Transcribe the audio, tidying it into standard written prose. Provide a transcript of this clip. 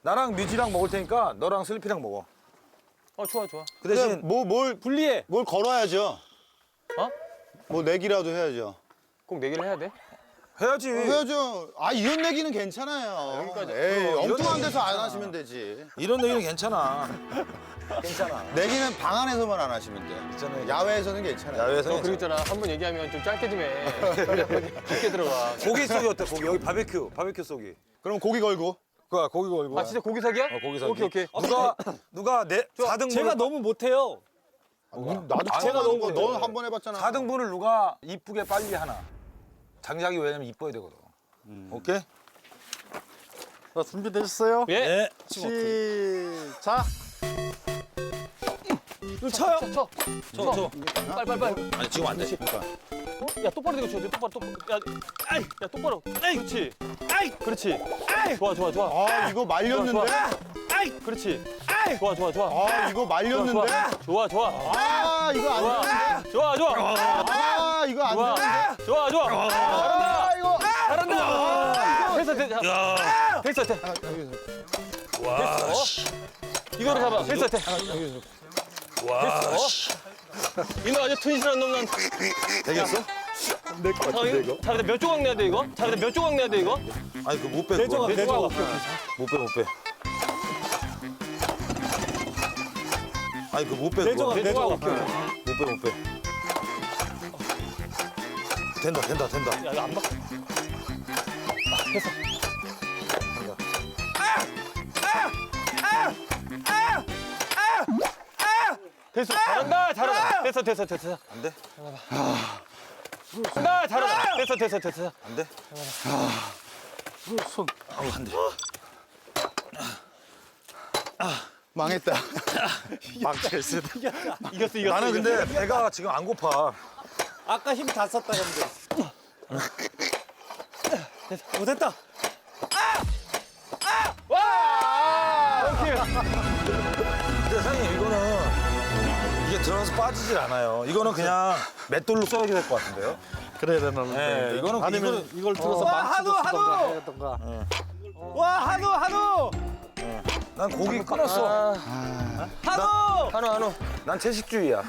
나랑 뮤지랑 먹을 테니까 너랑 슬리피랑 먹어. 좋아, 좋아. 그 대신 뭘 분리해. 뭘 걸어야죠. 어? 뭐 내기라도 해야죠. 꼭 내기를 해야 돼? 해야지. 해야죠. 아 이런 내기는 괜찮아요. 여기까지. 에이 이런 엉뚱한 내기는 데서 안 하시면 되지. 이런 얘기는 괜찮아. 괜찮아. 내기는 방 안에서만 안 하시면 돼. 있잖아요. 야외에서는 괜찮아요. 야외에서 너 그리고 있잖아. 한 번 얘기하면 좀 짧게 좀 해. 깊게 들어가. 고기 쏘기 어때? 고기 여기 바베큐 쏘기. 그럼 고기 걸고. 그거야 고기 걸고. 아, 진짜 고기 사기야? 고기 쏘기. 오케이, 오케이. 누가 내 4등분 제가 너무 못해요. 나도 아, 제가 너무 너무 너는 한 번 해봤잖아. 4등분을 누가 이쁘게 빨리 하나. 장작이 왜냐면 이뻐야 되거든. 오케이? 자, 준비되셨어요? 예. 네. 시작. 쳐요. 쳐. 쳐. 빨리. 아니 지금 안 돼. 야, 똑바로 대고 쳐. 똑바로. 야, 야, 똑바로. 그렇지. 그렇지. 좋아. 아 이거 말렸는데. 그렇지. 좋아. 아 이거 말렸는데. 좋아. 아 이거 안 되는데. 좋아. 아 이거 안 되는데. 좋아. 잘한다. 아 이거. 잘한다. 됐어. 됐어. 와. 이거로 잡아. 됐어. 와. 이거 아주 튼실한 놈 난. 되겠어? 잘해. 몇 조각 내야 돼 이거? 잘해. 몇 조각 내야 돼 이거? 아니 그 못 빼. 네 조각, 네 조각. 못 빼. 아니 그 못 빼. 네 조각, 네 네 조각. 조각. 못 빼. 된다. 야, 이거 안 봐. 됐어. 됐어. 잘한다. 됐어. 안 돼? 잘한다. 됐어. 안 돼? 손. 아우 안 돼. 망했다. 망쳤어. 이겼어. 나는 근데 배가 지금 안 고파. 아까 힘 다 썼다, 형들. 됐다. 와! 오케이. 근데 사장님 이거는 이게 들어가서 빠지질 않아요. 이거는 그냥 맷돌로 쏘야 될 것 같은데요? 그래야 되나? 네, 이거는 아니면 이걸 들어서 망치로 쓰던가 해야던가. 와, 한우. 난 고기 끊었어. 한우. 난 채식주의야.